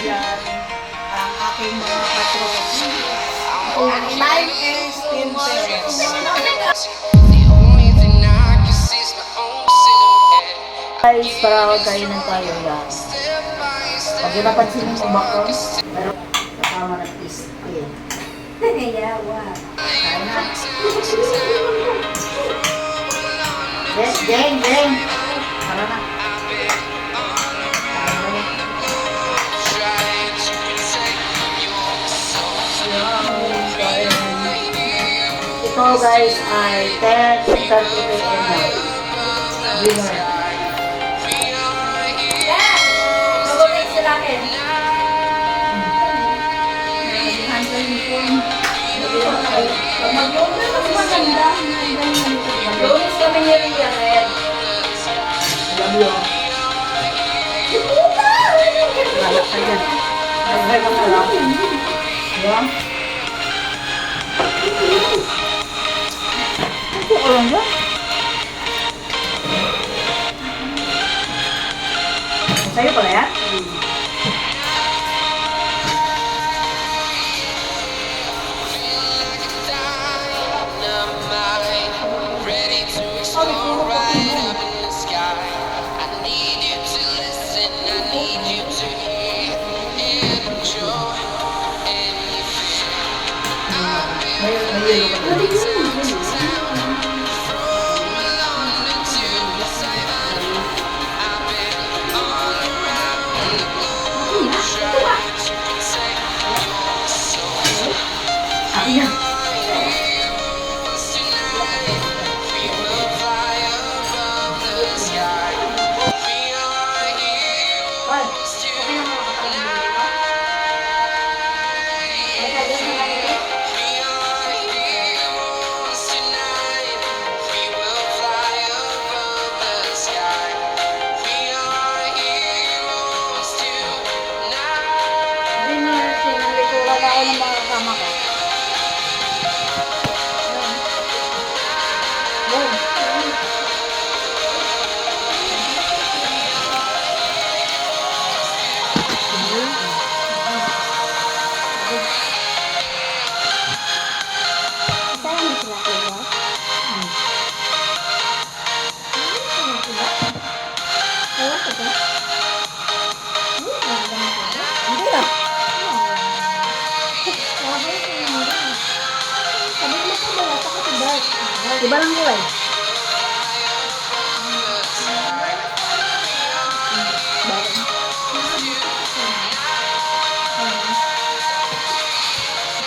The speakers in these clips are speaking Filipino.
dyan ang aking mga patron. Ang live is Pinterest. Guys, para kayo ng tayo yan. Pag yung napansin mo ba ko, pero kasama ng piste. Yawa. Kaya na. Geng, geng. Tara na. Ito guys ay 10:30 p.m. Dinner. Mag-upit sila akin. Mag-yoga mas maganda. Lunis kami ni Ria ngayon. Alam mo. Wala ka yan. Ay, ka pala. Diba? Ito ko lang ba? Sa'yo pala yan? May yelo ka na. Ayan. Iba lang kulay.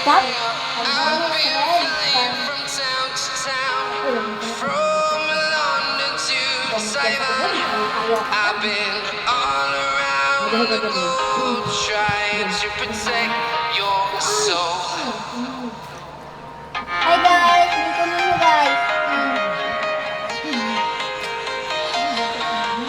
Stop. I've been all around the globe trying to protect your soul. Hi guys! Dito ninyo guys!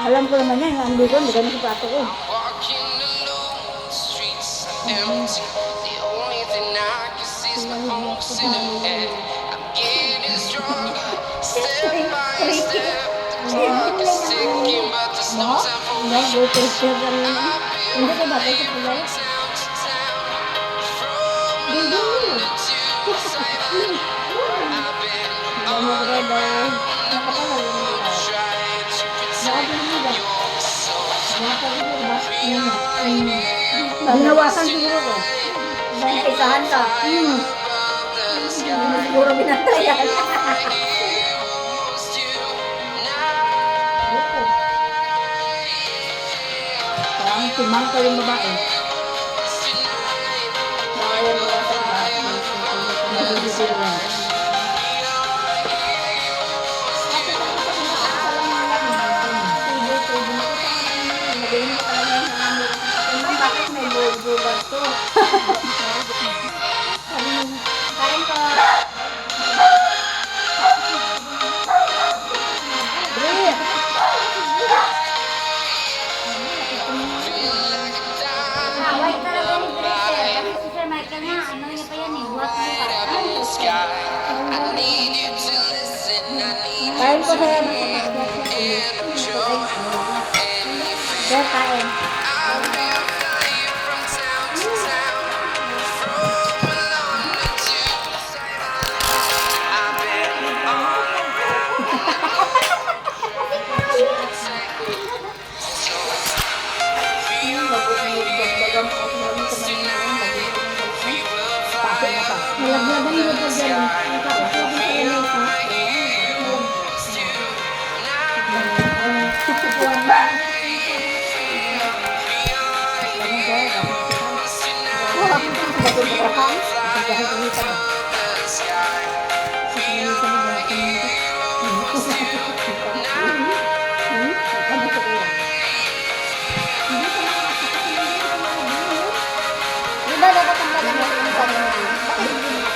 Alam ko naman yan. Ang dito, hindi ganun sa plato ko. Walking alone, the streets are empty. The only thing I can see is my own silhouette. I'm getting stronger, step by step. The clock is ticking, but there's no time for me. Hindi ko siya ganun. Hindi ko batay sa kulay. Town to town, from London to Taiwan. I've been all around the globe trying to protect your soul. Binawasan siguro ko. Isahan ka. Siguro binantayan. Parang tumang ka yung babae. Ayaw mo sa lahat. Nabibisira lang. Bakit may logo ba ito? Kain ko. Wait talaga ni Grace. Kasi si Sir Michael nga, ano niya pa yan eh. What mo pa? Kain ko sa Sir, kain. Nalaglagan mo pa dyan. Tapos huwag mo sa lamesa. Diba dapat ang lalaki ng sarili mo?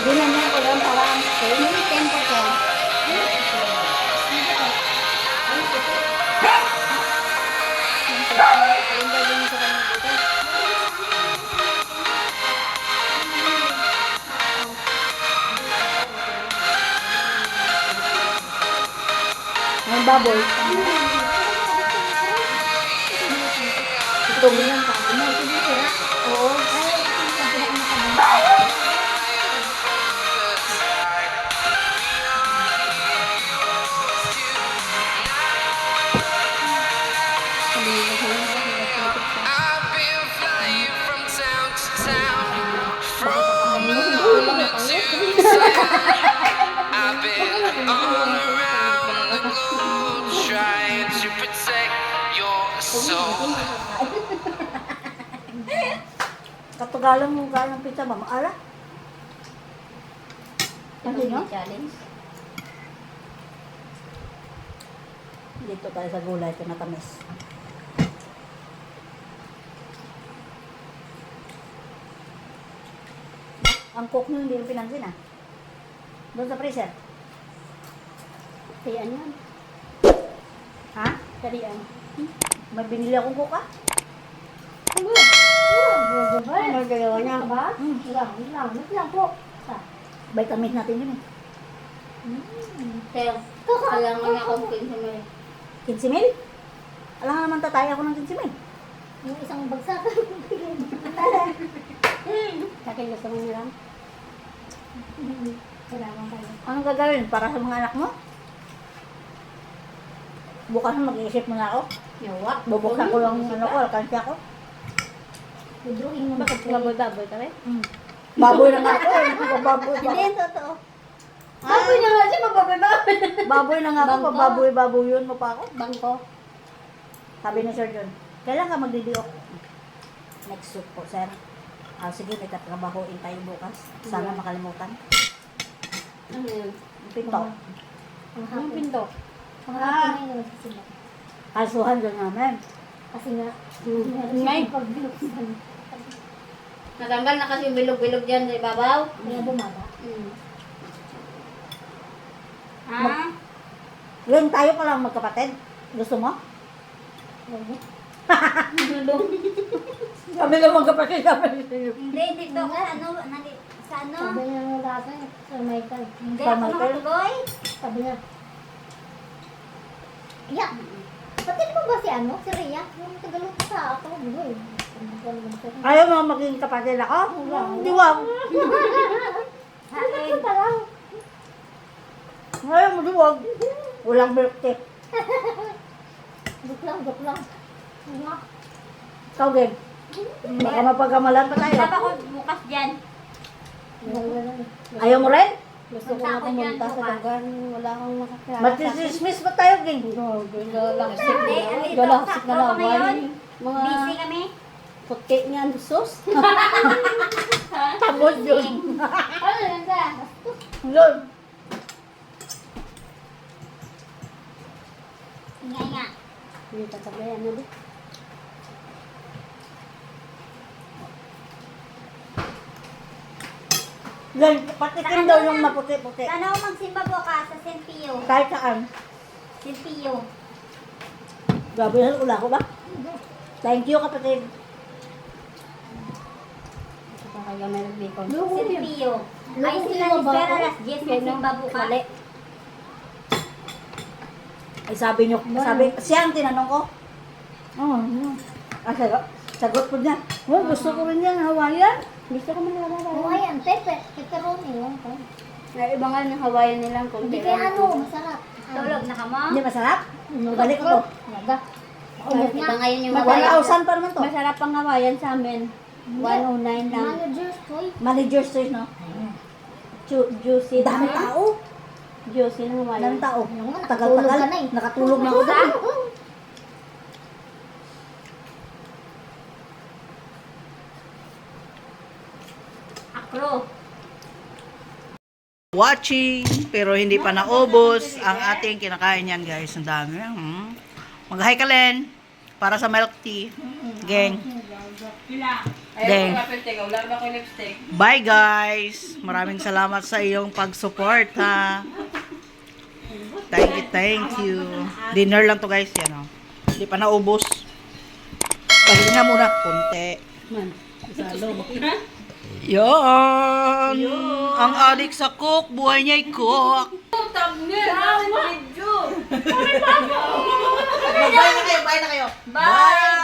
Ginanyan ko lang para ang may tempo ko. Ang baboy. Ito mo yan. Oo. I've been flying from town to town, from London to I've been all around the globe trying to protect your soul. Katagalan mo gaya ng pizza, mama. Ala? Ano yun? Challenge. Dito tayo sa gulay, ito na tamis. Ang cook nyo hindi yung pinansin ah. Doon sa freezer. Kaya yan. Ha? Karian. May binili akong cook ah. Ano gagawa niya ba? Lang po. Vitamins natin yun eh. Kaya, kailangan niya akong kinsimay. 15 mil? Alam nga naman tatay ako ng 15 mil. Yung isang bagsak. Sakin gusto mo nilang? Kailangan kayo. Anong gagawin para sa mga anak mo? Bukas mag-iisip mo na ako. Yawa. Bubuksan ko lang ano ko, alkansya ko. Budruin mo. Bakit baboy-baboy ka rin? Baboy na nga ako eh. Baboy pa. Hindi, totoo. Baboy na nga siya, mababoy-baboy. Baboy na nga ako, Bangko. baboy yun mo pa ako. Bangko. Sabi ni Sir John, kailan ka magdidiok? Next week po, sir. Sige, may tatrabahoin tayo bukas. Sana makalimutan. Ano yun? Pinto. Ang pinto. Ang hapon na yun nagsisila. Kasuhan doon namin. Kasi nga, Ngay. pagbiluksan. Natanggal na kasi yung bilog-bilog dyan sa ibabaw. Kaya bumaba. Ah? Yun, tayo pa lang magkapatid. Gusto mo? Kami lang magkapatid. Hindi, dito ka. Sa ano? Sabi niya nung dati, sa Michael. Hindi Sa ako Michael? makatuloy. Sabi niya. Yeah. Pati mo ba si ano? Si Rhea? Yung tagalog sa ako. Buloy. Ayaw mo maging kapatid ako? Hindi wag. Ano pa lang? Ayaw mo di wag. Walang birthday. Joke lang. Ano? Ikaw din. Baka mapagkamalan pa tayo. Dapat ko bukas dyan. Ayaw mo rin? Gusto ko na pumunta sa lugar. Wala akong makakilala. Matisismis ba tayo, Ging? Galaksik Galaksik na lang. Busy kami. Puti niyan, sus. Tabos yun. Ano yan ka? Lord. Nga. Hindi tatabayan na ba? Lord, patikin daw yung maputi-puti. Sana ako magsimba bukas sa St. Pio. Kahit saan. St. Pio. Grabe na, wala ko ba? Thank you, kapatid. St. Pio. Ay, sila ni Sir Alas Jess magsimba bukas. Ay, sabi siya ang tinanong ko. Oo. Sagot ko niya. Oh, gusto ko rin yan, Hawaiian. Gusto ko man lang Hawaiian, pepperoni yun. Iba nga ng Hawaiian nilang kung Hindi kaya ano, masarap. Tulog na ka mo? Hindi masarap? Balik ko. Naga. Umot Iba na. ngayon yung Hawaiian. Magkakausan pa naman to. Masarap ang Hawaiian sa amin. 109 lang. Manager's choice. Manager's choice, no? Juicy. Dami tao. Juicy na hawaiian. Dami tao. Tagal-tagal. Nakatulog na ako dyan. Akro. Watching, pero hindi pa naubos ang ating kinakain yan, guys. Ang dami. Mag-hi ka, Len. Para sa milk tea. Gang. Gang. Bye, guys. Maraming salamat sa iyong pag-support, ha. Thank you, thank you. Dinner lang to, guys. Yan, oh. Hindi pa naubos. Pahinga muna. Kunti. Yan. Ang adik sa cook, buhay niya'y cook. Bye na kayo, bye na kayo. Bye.